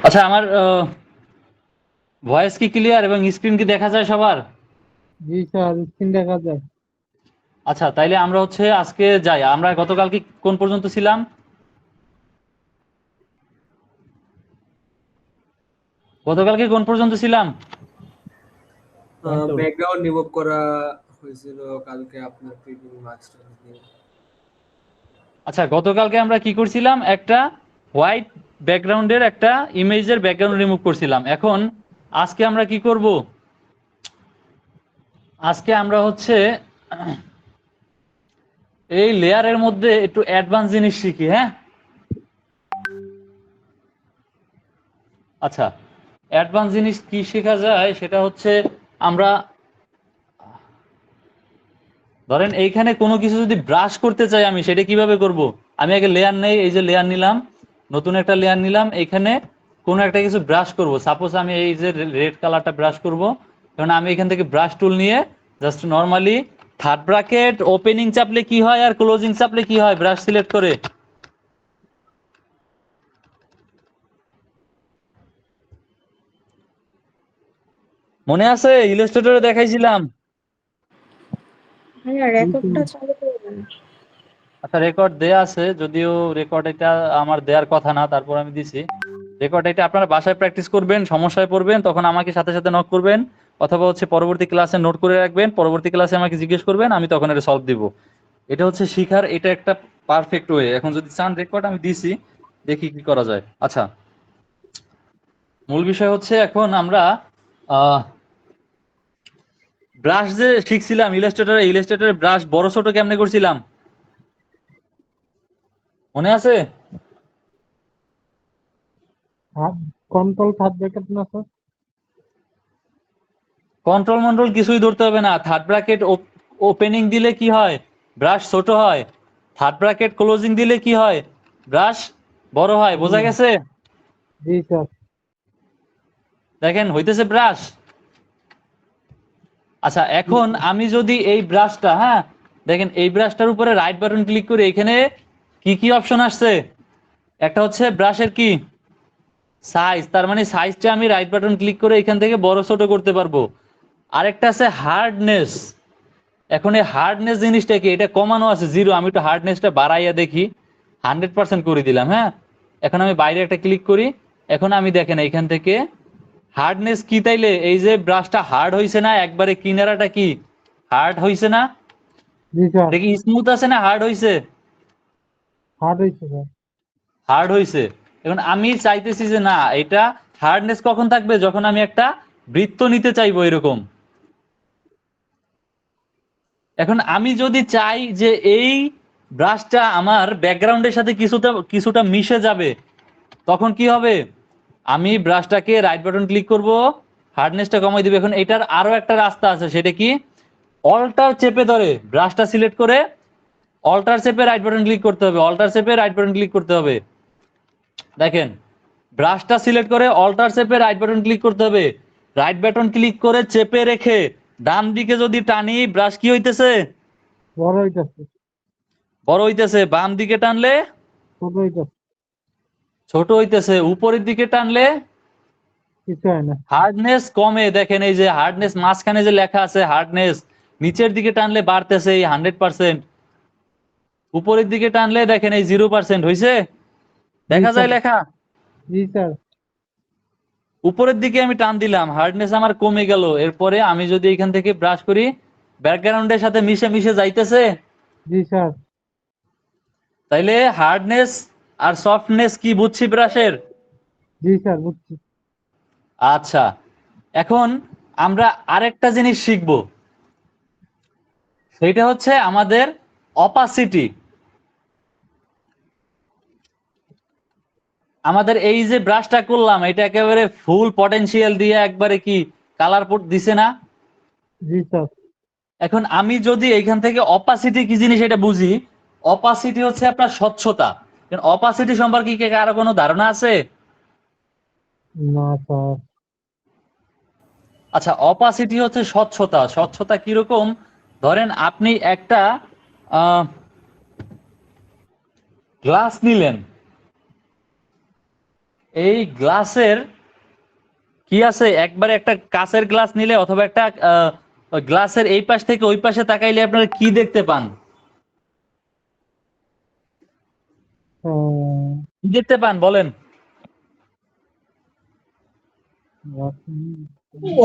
আচ্ছা, আমার ভয়েস কি ক্লিয়ার এবং স্ক্রিন কি দেখা যায় সবার? জি স্যার, স্ক্রিন দেখা যায়। আচ্ছা, তাইলে আমরা আজকে যাই। আমরা গতকাল কি কোন পর্যন্ত ছিলাম? গতকালকে কোন পর্যন্ত ছিলাম? ব্যাকগ্রাউন্ড রিমুভ করা হয়েছিল কালকে আপনার প্রিভিউ মার্কসটা দিয়ে। আচ্ছা, গতকালকে আমরা কি করছিলাম? একটা হোয়াইট ব্যাকগ্রাউন্ডের একটা ইমেজের ব্যাকগ্রাউন্ড রিমুভ করছিলাম। এখন আজকে আমরা কি করব? আজকে আমরা এই লেয়ারের মধ্যে একটু অ্যাডভান্স জিনিস শিখি, হ্যাঁ? আচ্ছা, অ্যাডভান্স জিনিস কি শেখা যায় সেটা আমরা ধরেন এইখানে কোনো কিছু যদি ব্রাশ করতে চাই, আমি সেটা কিভাবে করব? আমি আগে লেয়ার নেই, এই যে লেয়ার নিলাম, নতুন একটা লেয়ার নিলাম, এখানে কোনো একটা কিছু ব্রাশ করব। সাপোজ আমি এই যে রেড কালারটা ব্রাশ করব। কারণ আমি এখান থেকে ব্রাশ টুল নিয়ে just normally third bracket opening চাপলে কি হয় আর ক্লোজিং চাপলে কি হয়, ব্রাশ সিলেক্ট করে। মনে আছে ইলাস্ট্রেটরে দেখাইছিলাম? হ্যাঁ, জি রেকর্ডটা স্যার। চালু করবেন। আচ্ছা, রেকর্ড দেয়া আছে, যদিও রেকর্ড এটা আমার দেওয়ার কথা না, তারপর আমি দিছি রেকর্ড। এটা আপনারা বাসায় প্র্যাকটিস করবেন, সমস্যায় পড়বেন তখন আমাকে সাথে সাথে নক করবেন, অথবা পরবর্তী ক্লাসে নোট করে রাখবেন, পরবর্তী ক্লাসে আমাকে জিজ্ঞেস করবেন, আমি তখন এটা সলভ দিব। এটা শিখার এটা একটা পারফেক্ট ওয়ে। এখন যদি চান রেকর্ড আমি দিছি, দেখি কি করা যায়। আচ্ছা, মূল বিষয় এখন আমরা ব্রাশ যে শিখছিলাম ইলাস্ট্রেটরে ব্রাশ বড় ছোট কেমনে করছিলাম মনে আছে? কন্ট্রোল থার্ড ব্র্যাকেট না স্যার? কন্ট্রোল মন্ট্রোল কিছুই ধরতে হবে না। থার্ড ব্র্যাকেট ওপেনিং দিলে কি হয়? ব্রাশ ছোট হয়। থার্ড ব্র্যাকেট ক্লোজিং দিলে কি হয়? ব্রাশ বড় হয়। বোঝা গেছে? জি স্যার। দেখেন হইতেছে ব্রাশ। আচ্ছা, এখন আমি যদি এই ব্রাশটা, হ্যাঁ দেখেন এই ব্রাশটার উপরে রাইট বাটন ক্লিক করে এখানে কি কি অপশন আসছে? একটা ব্রাশের কি সাইজ, তার মানে সাইজটা আমি রাইট বাটন ক্লিক করে এখান থেকে বড় ছোট করতে পারবো। আরেকটা আছে হার্ডনেস। এখন এই হার্ডনেস জিনিসটা কি? এটা কমানো আছে 0, আমি একটু হার্ডনেসটা বাড়াইয়া দেখি, 100% করে দিলাম, হ্যাঁ। এখন আমি বাইরে একটা ক্লিক করি। এখন আমি দেখেন এইখান থেকে হার্ডনেস কি, তাইলে এই যে ব্রাশটা হার্ড হইছে না, একবারে কিনারাটা কি হার্ড হইছে না? জি স্যার। এটা কি স্মুথ আছে না হার্ড হইছে? হার্ড হয়েছে স্যার। হার্ড হইছে। এখন আমি চাইতেছি যে না, এটা হার্ডনেস কখন থাকবে? যখন আমি একটা বৃত্ত নিতে চাইবো এরকম। এখন আমি যদি চাই যে এই ব্রাশটা আমার ব্যাকগ্রাউন্ডের সাথে কিছুটা কিছুটা মিশে যাবে, তখন কি হবে? আমি ব্রাশটাকে রাইট বাটন ক্লিক করব, হার্ডনেসটা কমাই দিবে। এখন এটার আরো একটা রাস্তা আছে, সেটা কি? অল্টার চেপে ধরে ব্রাশটা সিলেক্ট করে অল্টার চেপে রাইট বাটন ক্লিক করতে হবে, অল্টার চেপে রাইট বাটন ক্লিক করতে হবে। দেখেন, ব্রাশটা সিলেক্ট করে অল্টার চেপে রাইট বাটন ক্লিক করতে হবে। রাইট বাটন ক্লিক করে চেপে রেখে ডান দিকে যদি টানি, ব্রাশ কি হইতেছে? বড় হইতেছে। বড় হইতেছে। বাম দিকে টানলে ছোট হইতেছে। ছোট হইতেছে। উপরের দিকে টানলে কিছু হয় না। হার্ডনেস কমে। দেখেন এই যে হার্ডনেস মাঝখানে যে লেখা আছে হার্ডনেস, নিচের দিকে টানলে বাড়তেছে এই 100%, উপরের দিকে টানলে দেখেন এই 0% হইছে। জি দেখা স্যার। যায় লেখা? জি স্যার। উপরের দিকে আমি টান দিলাম, হার্ডনেস আমার কমে গেল। এরপরে আমি যদি এখান থেকে ব্রাশ করি, ব্যাকগ্রাউন্ডের সাথে মিশে মিশে যাইতেছে। জি স্যার। তাইলে হার্ডনেস আর সফটনেস কি বুঝছি ব্রাশের? জি স্যার, বুঝছি। আচ্ছা, এখন আমরা আরেকটা জিনিস শিখবো, সেটা আমাদের অপাসিটি। আমাদের এই যে ব্রাশটা করলাম, এটা একেবারে ফুল পটেনশিয়াল দিয়ে একবারে কি কালার দিছে না? জি স্যার। এখন আমি যদি এইখান থেকে অপাসিটি কি জিনিস এটা বুঝি, অপাসিটি আপনার স্বচ্ছতা। অপাসিটি সম্পর্কে কি কারো কোনো ধারণা আছে? না স্যার। আচ্ছা, অপাসিটি স্বচ্ছতা। স্বচ্ছতা কিরকম? ধরেন আপনি একটা গ্লাস নিলেন, এই গ্লাসের কি আছে, একবারে একটা কাঁচের গ্লাস নিলে অথবা একটা গ্লাসের এই পাশ থেকে ওই পাশে তাকাইলে আপনারা কি দেখতে পান? কি দেখতে পান বলেন?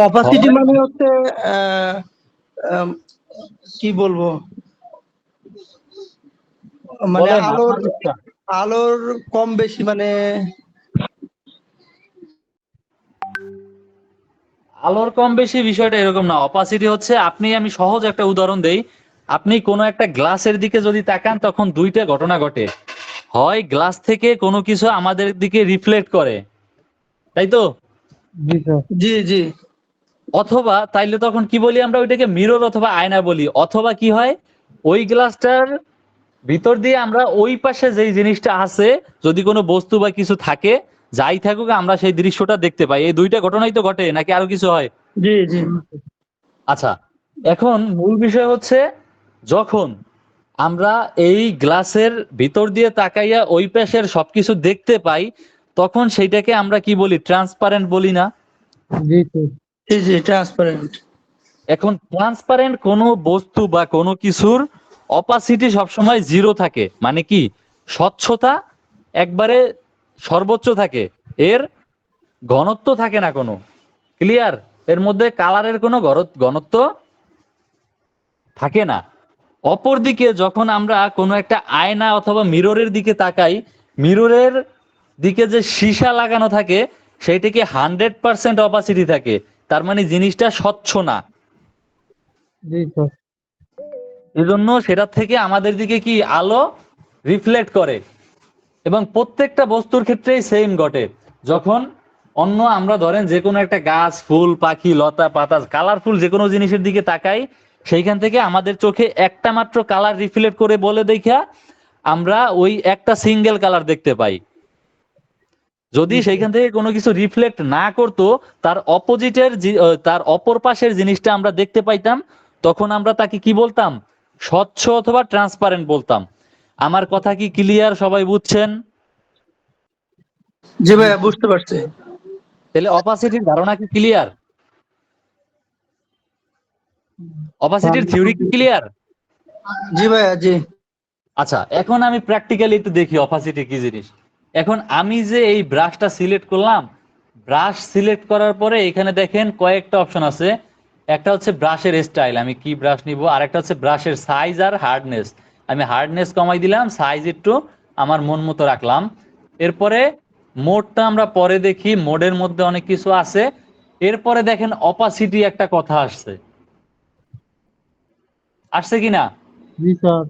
অপাসিটি মানে হচ্ছে আহ, আম, কি বলবো, মানে বলেন আলোর আপনার ইচ্ছা। আলোর কম বেশি মানে আলোর কম বেশি বিষয়টা এরকম না। অপাসিটি হচ্ছে, আমি সহজ একটা উদাহরণ দেই। আপনি কোনো একটা গ্লাসের দিকে যদি তাকান তখন দুইটা ঘটনা ঘটে। হয় গ্লাস থেকে কোনো কিছু আমাদের দিকে রিফ্লেক্ট করে, তাই তো? জি স্যার। জি জি অথবা তাইলে তখন কি বলি আমরা, ওইটাকে মিরর অথবা আয়না বলি। অথবা কি হয়, ওই গ্লাসটার ভিতর দিয়ে আমরা ওই পাশে যেই জিনিসটা আছে, যদি কোনো বস্তু বা কিছু থাকে, যাই থাকুক, আমরা সেই দৃশ্যটা দেখতে পাই। এই দুইটা ঘটনাই তো ঘটে, নাকি আরো কিছু হয়? জি জি আচ্ছা, এখন মূল বিষয় হচ্ছে, যখন আমরা এই গ্লাসের ভিতর দিয়ে তাকাইয়া ওই পাশের সবকিছু দেখতে পাই, তখন সেইটাকে আমরা কি বলি? ট্রান্সপারেন্ট বলি না? জি স্যার। জি জি ট্রান্সপারেন্ট। এখন ট্রান্সপারেন্ট কোনো বস্তু বা কোনো কিছুর অপাসিটি সবসময় জিরো থাকে, মানে কি, স্বচ্ছতা একবারে সর্বোচ্চ থাকে, এর ঘনত্ব থাকে না কোনো। ক্লিয়ার? এর মধ্যে কালারের কোনো ঘনত্ব থাকে না। অপরদিকে যখন আমরা কোনো একটা আয়না অথবা মিররের দিকে তাকাই, মিররের দিকে যে সীসা লাগানো থাকে সেইটাকে 100% অপাসিটি থাকে, তার মানে জিনিসটা স্বচ্ছ না। জি স্যার। এজন্য সেটা থেকে আমাদের দিকে কি আলো রিফ্লেক্ট করে। এবং প্রত্যেকটা বস্তুর ক্ষেত্রেই সেম ঘটে। যখন আমরা ধরেন যে কোনো একটা গাছ, ফুল, পাখি, লতা পাতা, কালারফুল যে কোনো জিনিসের দিকে তাকাই, সেইখান থেকে আমাদের চোখে একটা মাত্র কালার রিফ্লেক্ট করে বলে দেখা আমরা ওই একটা সিঙ্গেল কালার দেখতে পাই। যদি সেইখান থেকে কোনো কিছু রিফ্লেক্ট না করতো, তার অপোজিটের তার অপর পাশের জিনিসটা আমরা দেখতে পাইতাম, তখন আমরা তাকে কি বলতাম? স্বচ্ছ অথবা ট্রান্সপারেন্ট বলতাম। আমার কথা কি ক্লিয়ার? সবাই বুঝছেন? জি ভাইয়া বুঝতে পারছি। তাহলে অপাসিটির ধারণা কি ক্লিয়ার? অপাসিটির থিওরি কি ক্লিয়ার? জি ভাইয়া জি। আচ্ছা, এখন আমি প্র্যাকটিক্যালি একটু দেখি অপাসিটি কি জিনিস। এখন আমি যে এই ব্রাশটা সিলেক্ট করলাম, ব্রাশ সিলেক্ট করার পরে এখানে দেখেন কয়েকটা অপশন আছে। একটা হচ্ছে ব্রাশের স্টাইল, আমি কি ব্রাশ নিব। আর একটা হচ্ছে ব্রাশের সাইজ আর হার্ডনেস। আমি হার্ডনেস কমাই দিলাম, সাইজ একটু আমার মন মতো রাখলাম। এরপরে মোডটা আমরা পরে দেখি, মোডের মধ্যে অনেক কিছু আছে। এরপরে দেখেন অপাসিটি একটা কথা আসছে, আসছে কিনা? জি স্যার।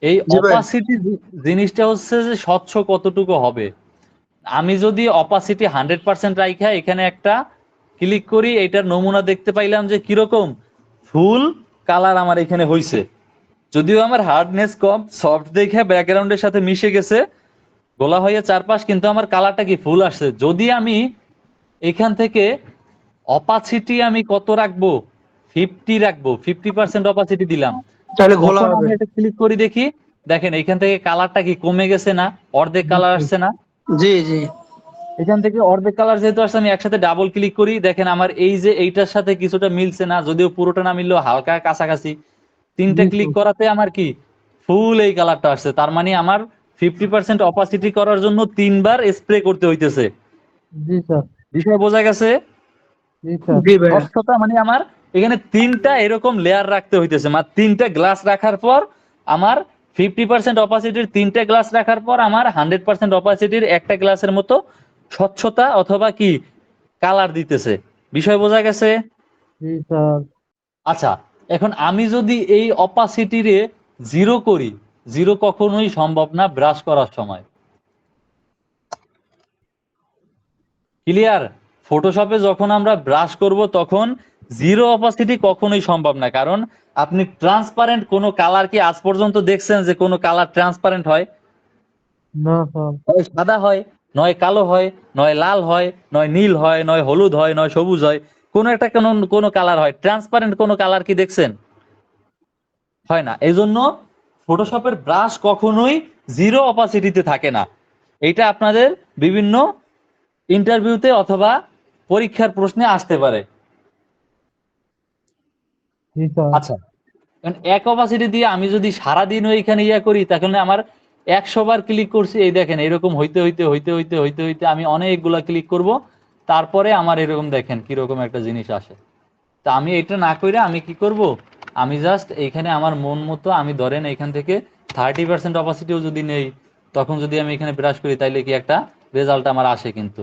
জি এই ভাই অপাসিটি জিনিসটা হচ্ছে যে স্বচ্ছ কতটুকু হবে। আমি যদি অপাসিটি 100% রাইখা এখানে একটা ক্লিক করি, এটার নমুনা দেখতে পাইলাম যে কিরকম ফুল কালার আমার এখানে হইছে। যদিও আমার হার্ডনেস কম, সফট দেখে ব্যাকগ্রাউন্ডের সাথে মিশে গেছে, গোলা হয়ে চারপাশ, কিন্তু আমার কালারটা কি ফুল আসছে। যদি আমি এখান থেকে অপাসিটি আমি কত রাখবো? 50 রাখবো, 50% অপাসিটি দিলাম। তাহলে ঘোলা যখন হবে। আমি এটা ক্লিক করি দেখি, দেখেন এখান থেকে কালারটা কি কমে গেছে না? অর্ধেক জি কালার স্যার। আসছে না? জি জি এখান থেকে অর্ধেক কালার যেহেতু আসছে, আমি একসাথে ডাবল ক্লিক করি, দেখেন আমার এই যে এইটার সাথে কিছুটা মিলছে না, যদিও পুরোটা না মিললেও হালকা কাছাকাছি। তিনটা জি ক্লিক স্যার। করাতে আমার কি ফুল এই কালারটা আসছে। তার মানে আমার 50% অপাসিটি করার জন্য 3 বার স্প্রে করতে হইতেছে। জি স্যার। বিষয় বোঝা গেছে? জি স্যার। জি ভাইয়া। স্বচ্ছতা মানে আমার এখানে 3টা এরকম লেয়ার রাখতে হইতেছে, মানে 3টা গ্লাস রাখার পর আমার 50% অপাসিটির 3টে গ্লাস রাখার পর আমার 100% অপাসিটির একটা গ্লাসের মতো স্বচ্ছতা অথবা কি কালার দিতেছে। বিষয় বোঝা গেছে? জি স্যার। আচ্ছা, এখন আমি যদি এই অপাসিটিরে জিরো করি, জিরো কখনোই সম্ভব না ব্রাশ করার সময়। ক্লিয়ার? ফটোশপে যখন আমরা ব্রাশ করব তখন জিরো অপাসিটি কখনোই সম্ভব না, কারণ আপনি ট্রান্সপারেন্ট কোনো কালার কি আজ পর্যন্ত দেখছেন যে কোনো কালার ট্রান্সপারেন্ট হয়? না স্যার। হয় সাদা হয়, নয় কালো হয়, নয় লাল হয়, নয় নীল হয়, নয় হলুদ হয়, নয় সবুজ হয়। কোনো একটা কোনো কালার হয়, ট্রান্সপারেন্ট কোনো কালার কি দেখছেন? হয় না। এই জন্য ফটোশপের ব্রাশ কখনোই জিরো অপাসিটিতে থাকে না। এটা আপনাদের বিভিন্ন ইন্টারভিউতে অথবা পরীক্ষার প্রশ্নে আসতে পারে। জি স্যার। আচ্ছা, কারণ এক অপাসিটি দিয়ে আমি যদি সারাদিন ওইখানে করি তাহলে আমার 100 বার ক্লিক করছি, এই দেখেন এরকম হইতে হইতে হইতে হইতে হইতে হইতে আমি অনেকগুলা ক্লিক করব, তারপরে আমার এরকম দেখেন কিরকম একটা জিনিস আসে। তা আমি এটা না কইরা আমি কি করব, আমি জাস্ট এইখানে আমার মন মতো আমি ধরেন এখান থেকে 30% অপাসিটিও যদি নেই, তখন যদি আমি এখানে ব্রাশ করি তাইলে কি একটা রেজাল্ট আমার আসে কিন্তু।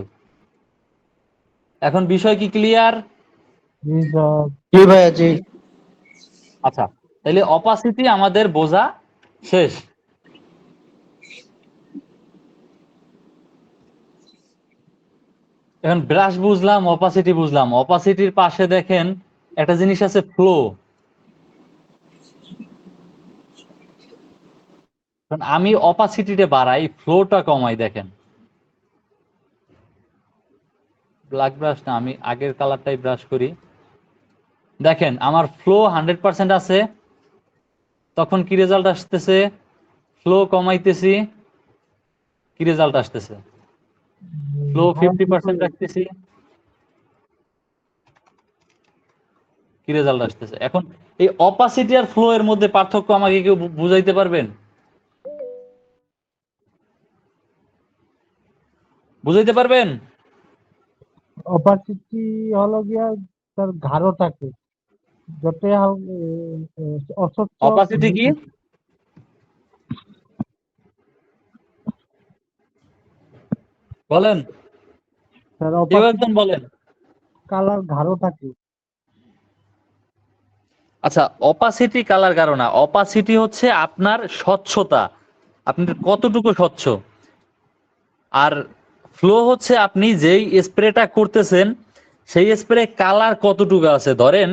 এখন বিষয় কি ক্লিয়ার? জি স্যার। জি ভাইয়া জি। আচ্ছা, তাহলে অপাসিটি আমাদের বোঝা শেষ। এখন ব্রাশ বুঝলাম, অপাসিটি বুঝলাম। অপাসিটির পাশে দেখেন একটা জিনিস আছে, ফ্লো। আমি অপাসিটিটা বাড়াই, ফ্লোটা কমাই। দেখেন ব্ল্যাক ব্রাশ না, আমি আগের কালারটাই ব্রাশ করি। দেখেন আমার ফ্লো 100% আছে, তখন কি রেজাল্ট আসতেছে? ফ্লো কমাইতেছি, কি রেজাল্ট আসতেছে? ফ্লো 50% রাখতেছি, কি রেজাল্ট আসতেছে? এখন এই অপাসিটি আর ফ্লো এর মধ্যে পার্থক্য আমাকে কেউ বুঝাইতে পারবেন? বুঝাইতে পারবেন? অপারচুনিটি হলো গিয়া তার গাঢ়টাকে যতই অস্বচ্ছ। অপাসিটি কি? বলেন, স্যার কেউ অপারচুনিটি একজন বলেন। কালার গাঢ়টাকে। আচ্ছা, অপাসিটি কালার কারণ না, অপাসিটি হচ্ছে আপনার স্বচ্ছতা, আপনার কতটুকু স্বচ্ছ। আর ফ্লো হচ্ছে আপনি যেই স্প্রেটা করতেছেন সেই স্প্রে কালার কতটুকু আছে। ধরেন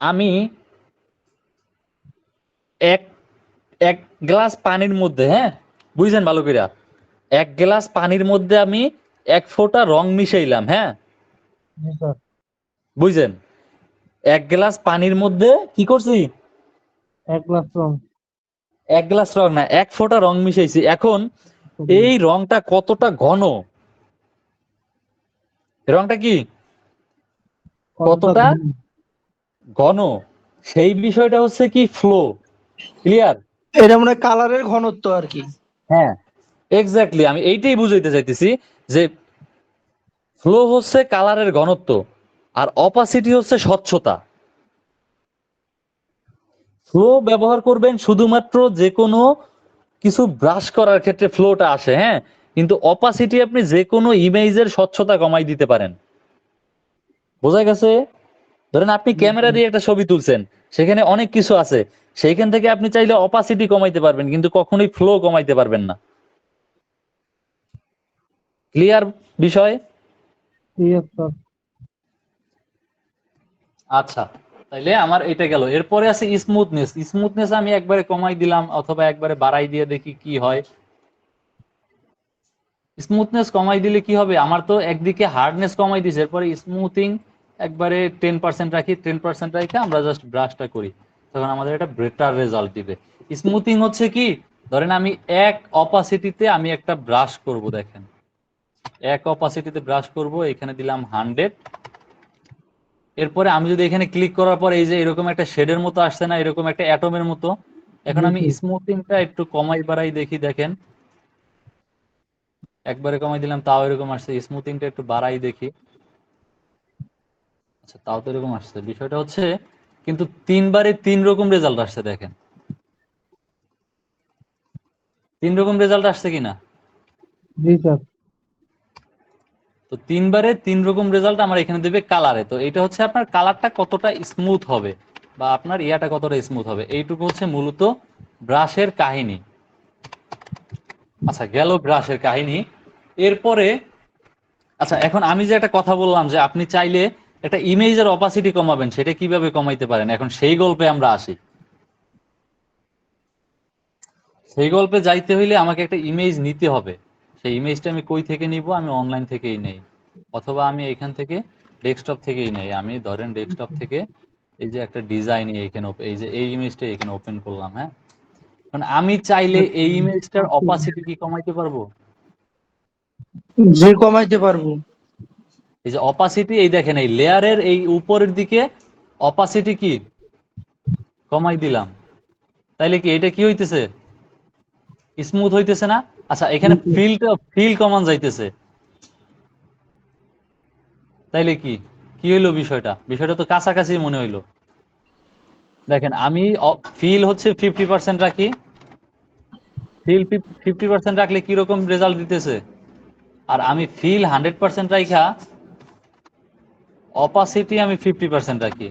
আমি এক এক গ্লাস পানির মধ্যে, হ্যাঁ বুঝছেন ভালো কইরা, এক গ্লাস পানির মধ্যে আমি 1 ফোঁটা রং মিশাইলাম, হ্যাঁ জি স্যার। বুঝছেন, 1 গ্লাস পানির মধ্যে কি করছি? এক গ্লাস রং। 1 গ্লাস রং না, 1 ফোঁটা রং মিশাইছি। এখন এই রংটা কতটা ঘন, রংটা কি কতটা ঘন, সেই বিষয়টা হচ্ছে কি ফ্লো। ক্লিয়ার? এটা মনে হয় কালারের ঘনত্ব আর কি। হ্যাঁ, এক্স্যাক্টলি, আমি এইটাই বুঝাইতে চাইতেছি যে ফ্লো হচ্ছে কালারের ঘনত্ব আর অপাসিটি হচ্ছে স্বচ্ছতা। ফ্লো ব্যবহার করবেন শুধুমাত্র যে কোনো কিছু ব্রাশ করার ক্ষেত্রে ফ্লোটা আসে, হ্যাঁ, কিন্তু অপাসিটি আপনি যে কোনো ইমেজের স্বচ্ছতা কমাই দিতে পারেন। বোঝা গেছে? ধরেন আপনি ক্যামেরা দিয়ে একটা ছবি তুলছেন, সেখানে অনেক কিছু আছে, সেইখান থেকে আপনি চাইলে অপাসিটি কমাইতে পারবেন কিন্তু কখনোই ফ্লো কমাইতে পারবেন না। ক্লিয়ার বিষয়? Yes sir. আচ্ছা, তাইলে আমার এটা গেল। এরপরে আছে স্মুথনেস। স্মুথনেস আমি একবারে কমাই দিলাম অথবা একবারে বাড়াই দিয়ে দেখি কি হয়। স্মুথনেস কমাই দিলে কি হবে, আমার তো একদিকে হার্ডনেস কমাই দিছে, এরপরে স্মুথিং একবারে 10% রাখি, 10% রাখি, আমরা জাস্ট ব্রাশটা করি, তখন আমাদের এটা বেটার রেজাল্ট দিবে। স্মুথিং হচ্ছে কি, ধরেন আমি এক অপাসিটিতে আমি একটা ব্রাশ করব, দেখেন এক অপাসিটিতে ব্রাশ করব, এখানে দিলাম 100। এরপরে আমি যদি এখানে ক্লিক করার পর এই যে এরকম একটা শেডের মতো আসছে না, এরকম একটা অ্যাটমের মতো, এখন আমি স্মুথিংটা একটু কমাই বাড়াই দেখি, দেখেন একবারে কমাই দিলাম তাও এরকম আসছে, স্মুথিংটা একটু বাড়াই দেখি, আচ্ছা তাও তো এরকম আসছে। বিষয়টা হচ্ছে কিন্তু 3 বারে 3 রকম রেজাল্ট আসছে, দেখেন 3 রকম রেজাল্ট আসছে কিনা। জি স্যার। তো 3 বারে 3 রকম রেজাল্ট আমার এখানে দেবে কালারে। তো এটা হচ্ছে আপনার কালারটা কতটা স্মুথ হবে বা আপনার ইয়াটা কতটা স্মুথ হবে, এইটুকু হচ্ছে মূলত ব্রাশের কাহিনী। আচ্ছা, গেল ব্রাশের কাহিনী। এরপরে আচ্ছা, এখন আমি যে একটা কথা বললাম যে আপনি চাইলে একটা ইমেজের অপাসিটি কমাবেন, সেটা কিভাবে কমাইতে পারেন, এখন সেই গল্পে আমরা আসি। সেই গল্পে যাইতে হইলে আমাকে একটা ইমেজ নিতে হবে। সেই ইমেজটা আমি কই থেকে নিব? আমি অনলাইন থেকেই নেই, অথবা আমি এখান থেকে ডেস্কটপ থেকেই নেই। আমি ধরেন ডেস্কটপ থেকে এই যে একটা ডিজাইন এখানে এই যে এই ইমেজটা এখানে ওপেন করলাম, হ্যাঁ, মানে আমি চাইলে এই ইমেজটার অপাসিটি কি কমাইতে পারবো? জি কমাইতে পারবো। এই যে অপাসিটি, এই দেখেন এই লেয়ারের এই উপরের দিকে অপাসিটি কি কমাই দিলাম, তাইলে কি এটা কি হইতেছে, স্মুথ হইতেছে না? আচ্ছা এখানে ফিল কমান যাইতেছে, তাইলে কি কি হইলো বিষয়টা? বিষয়টা তো কাছাকাছি মনে হইলো। দেখেন আমি ফিল হচ্ছে 50% রাখি, ফিল 50% রাখলে কিরকম রেজাল্ট দিতেছে, আর আমি ফিল 100% রাখা অপাসিটি আমি 50% রাখি,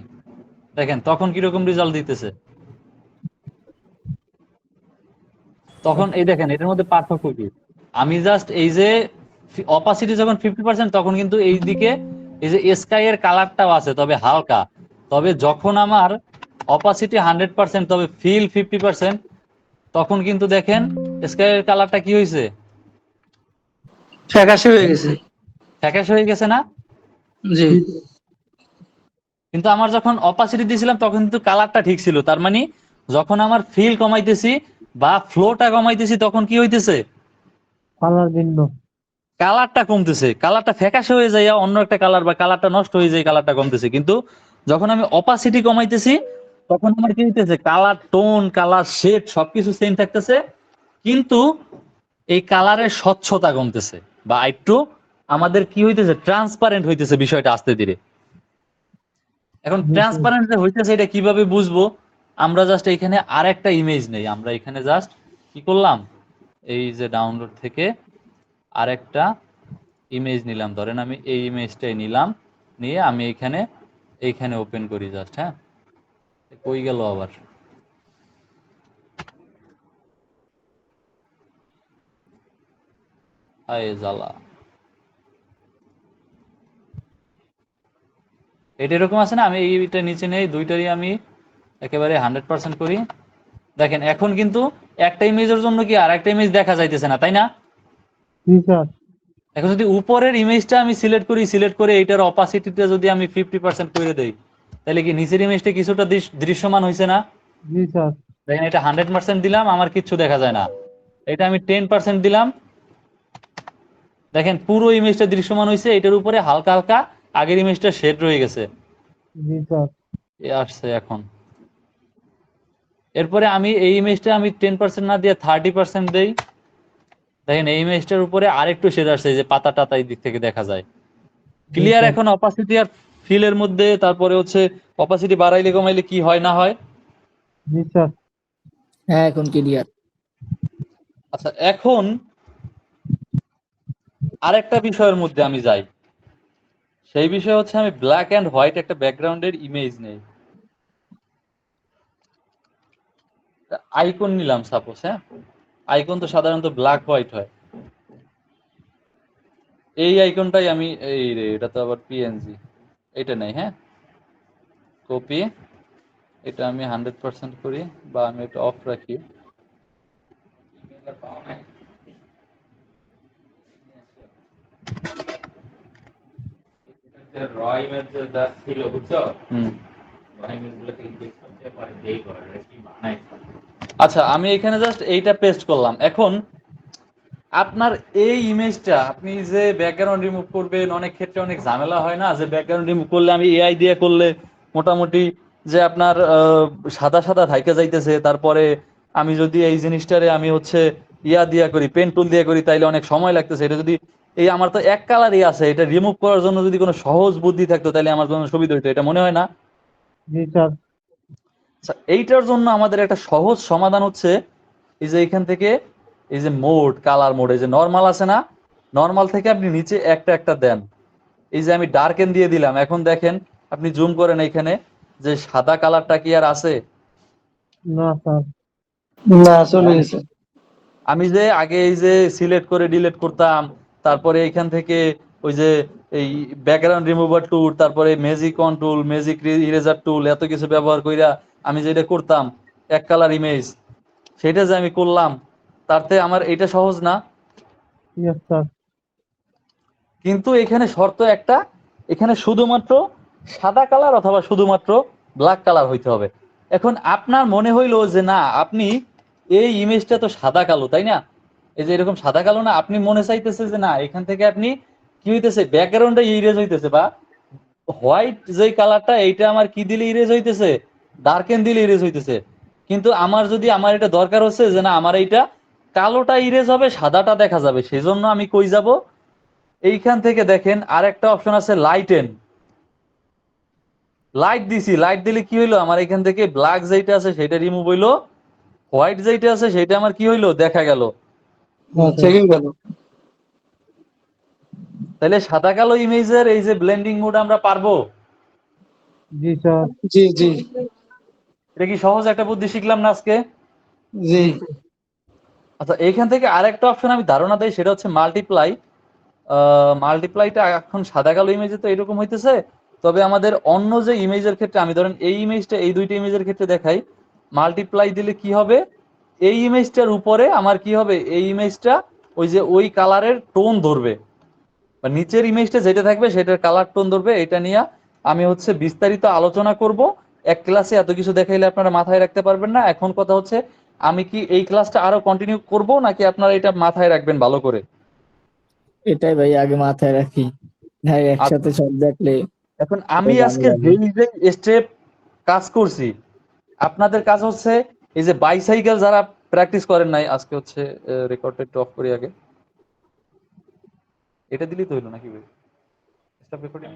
দেখেন তখন কিরকম রেজাল্ট দিতেছে। তখন এই দেখেন এটার মধ্যে পার্থক্য কি, আমি জাস্ট এই যে অপাসিটি যখন 50% তখন কিন্তু এই দিকে এই যে স্কাই এর কালারটাও আছে তবে হালকা, তবে যখন আমার অপাসিটি 100% তবে ফিল 50% তখন কিন্তু দেখেন স্কাই এর কালারটা কি হয়েছে, ফ্যাকাশে হয়ে গেছে। ফ্যাকাশ হয়ে গেছে না? জি। জি কিন্তু আমার যখন অপাসিটি দিয়েছিলাম তখন কিন্তু কালারটা ঠিক ছিল, তার মানে যখন আমার ফিল কমাইতেছি বা ফ্লোটা কমাইতেছি তখন কি হইতেছে, কালার ভিন্ন। কালারটা কমতেছে, কালারটা ফ্যাকাশে হয়ে যায় অন্য একটা কালার, বা কালারটা নষ্ট হয়ে যায়, কালারটা কমতেছে। কিন্তু যখন আমি অপাসিটি কমাইতেছি তখন আমার কি হইতেছে, কালার টোন কালার শেড সবকিছু সেম থাকতেছে, কিন্তু এই কালারের স্বচ্ছতা কমতেছে, বা একটু আমাদের কি হইতেছে, ট্রান্সপারেন্ট হইতেছে বিষয়টা আস্তে ধীরে। এখন জি স্যার। ট্রান্সপারেন্ট যে হইতেছে এটা কিভাবে বুঝবো, আমরা জাস্ট এখানে আরেকটা ইমেজ নেই, আমরা এখানে জাস্ট কি করলাম, এই যে ডাউনলোড থেকে আরেকটা ইমেজ নিলাম, ধরেন আমি এই ইমেজটাই নিলাম, নিয়ে আমি এখানে এইখানে ওপেন করি জাস্ট, হ্যাঁ কই গেল আবার, আয় জ্বালা, এটা এরকম আছে না, আমি এইটা নিচে নেই, দুইটারই আমি একেবারে 100% করি, দেখেন এখন কিন্তু একটা ইমেজের জন্য কি আর একটা ইমেজ দেখা যাইতেছে না, তাই না? জি স্যার। এখন যদি উপরের ইমেজটা আমি সিলেক্ট করি, সিলেক্ট করে এইটার অপাসিটিটা যদি আমি 50% করে দেই, তাহলে কি নিচের ইমেজটা কিছুটা দৃশ্যমান হয়েছে না? জি স্যার। দেখেন এটা 100% দিলাম, আমার কিচ্ছু দেখা যায় না, এটা আমি 10% দিলাম, দেখেন পুরো ইমেজটা দৃশ্যমান হয়েছে, এটার উপরে হালকা হালকা আগের ইমেজটা শেড রয়ে গেছে। জি স্যার। এ আসছে এখন, এরপরে আমি এই ইমেজটা আমি 10% না দিয়ে 30% দেই, দেখেন এই ইমেজটার উপরে আরেকটু শেড আসছে, এই যে পাতা টাতা এই দিক থেকে দেখা যায় জি ক্লিয়ার। স্যার। এখন অপাসিটি আর ফিলের মধ্যে, তারপরে হচ্ছে অপাসিটি বাড়াইলে কমাইলে কি হয় না হয়। জি স্যার। হ্যাঁ এখন ক্লিয়ার। আচ্ছা এখন আরেকটা বিষয়ের মধ্যে আমি যাই, সেই বিষয় হচ্ছে আমি ব্ল্যাক এন্ড হোয়াইট একটা ব্যাকগ্রাউন্ডের ইমেজ নেই, আইকন নিলাম সাপোজ, হ্যাঁ আইকন তো সাধারণত ব্ল্যাক হোয়াইট হয়, এই আইকনটাই আমি এই রে, এটা তো আবার পিএনজি, এটা নেই, হ্যাঁ কপি, এটা আমি 100% করি, বা আমি এটা অফ রাখি, হুম। আচ্ছা আমি এখানে জাস্ট এইটা পেস্ট করলাম। এখন আপনার এই ইমেজটা আপনি যে ব্যাকগ্রাউন্ড রিমুভ করবেন, অনেক ক্ষেত্রে অনেক ঝামেলা হয় না, যে ব্যাকগ্রাউন্ড রিমুভ করলে আমি এআই দিয়ে করলে মোটামুটি যে আপনার সাদা সাদা থাইকে যাইতেছে, তারপরে আমি যদি এই জিনিসটারে আমি হচ্ছে ইয়া দিয়া করি, পেন টুল দিয়ে করি, তাইলে অনেক সময় লাগতেছে। এটা যদি এই আমার তো এক কালারই আছে, এটা রিমুভ করার জন্য যদি কোনো সহজ বুদ্ধি থাকতো তাহলে আমার জন্য সুবিধা হইতো, এটা মনে হয় না? জি স্যার। আচ্ছা, এইটার জন্য আমাদের একটা সহজ সমাধান হচ্ছে এই যে এখান থেকে এই যে মোড, কালার মোড, এই যে নরমাল আছে না, নরমাল থেকে আপনি নিচে একটা একটা দেন, এই যে আমি ডার্কেন দিয়ে দিলাম, এখন দেখেন আপনি জুম করেন এইখানে যে সাদা কালারটা কি আর আছে? না স্যার। না চলে গেছে। আমি যে আগে এই যে সিলেক্ট করে ডিলিট করতাম, তারপরে এইখান থেকে ওই যে এই ব্যাকগ্রাউন্ড রিমুভার টুল, তারপরে magic on tool, magic eraser টুল, এত কিছু ব্যবহার কইরা আমি যেটা করতাম এক কালার ইমেজ, সেটা যে আমি করলাম, তাতে আমার এটা সহজ না? Yes sir. কিন্তু এখানে শর্ত একটা, এখানে শুধুমাত্র সাদা কালার অথবা শুধুমাত্র ব্ল্যাক কালার হইতে হবে। এখন আপনার মনে হইলো যে না, আপনি এই ইমেজটা তো সাদা কালো, তাই না? এই যে এরকম সাদা কালো না, আপনি মনে চাইতেছে যে না এখান থেকে আপনি কি হইতেছে ব্যাকগ্রাউন্ডটা ইরেজ হইতেছে, বা হোয়াইট যে কালারটা এইটা আমার কি দিলে ইরেজ হইতেছে, ডার্কেন দিলে ইরেজ হইতেছে। কিন্তু আমার যদি আমার এটা দরকার হচ্ছে যে না আমার এইটা কালোটা ইরেজ হবে, সাদাটা দেখা যাবে, সেজন্য আমি কই যাব, এইখান থেকে দেখেন আর একটা অপশন আছে লাইটেন। লাইট দিছি, লাইট দিলে কি হইলো, আমার এখান থেকে ব্ল্যাক যেটা আছে সেটা রিমুভ হইলো, হোয়াইট যেটা আছে সেটা আমার কি হইলো দেখা গেল। থেকে গেল। তাহলে সাদা কালো ইমেজের এই যে ব্লেন্ডিং মোড আমরা পারবো? জি স্যার। জি জি এটা কি সহজ একটা বুদ্ধি শিখলাম না আজকে? জি আচ্ছা, এইখান থেকে আরেকটা অপশন আমি ধারণা দেই, সেটা হচ্ছে মাল্টিপ্লাই। মাল্টিপ্লাইটা এখন সাদা কালো ইমেজে তো এরকম হইতেছে, তবে আমাদের অন্য যে ইমেজের ক্ষেত্রে, আমি ধরেন এই ইমেজটা এই দুইটা ইমেজের ক্ষেত্রে দেখাই, মাল্টিপ্লাই দিলে কি হবে, এই ইমেজটার উপরে আমার কি হবে, এই ইমেজটা ওই যে ওই কালারের টোন ধরবে, বা নিচের ইমেজটা যেটা থাকবে সেটার কালার টোন ধরবে। এটা নিয়ে আমি হচ্ছে বিস্তারিত আলোচনা করব। এক ক্লাসে এত কিছু দেখাইলে আপনারা মাথায় রাখতে পারবেন না। এখন কথা হচ্ছে আমি কি এই ক্লাসটা আরো কন্টিনিউ করব, নাকি আপনারা এটা মাথায় রাখবেন ভালো করে? এটাই ভাই আগে মাথায় রাখি, ভাই একসাথে সব দেখলে এখন আমি আজকে যেই যে স্টেপ কাজ করছি, আপনাদের কাজ হচ্ছে এই যে বাইসাইকেল যারা প্র্যাকটিস করেন নাই, আজকে হচ্ছে রেকর্ডটা একটু অফ করি আগে, এটা দিলেই তো হইলো নাকি ভাই? Stop recording.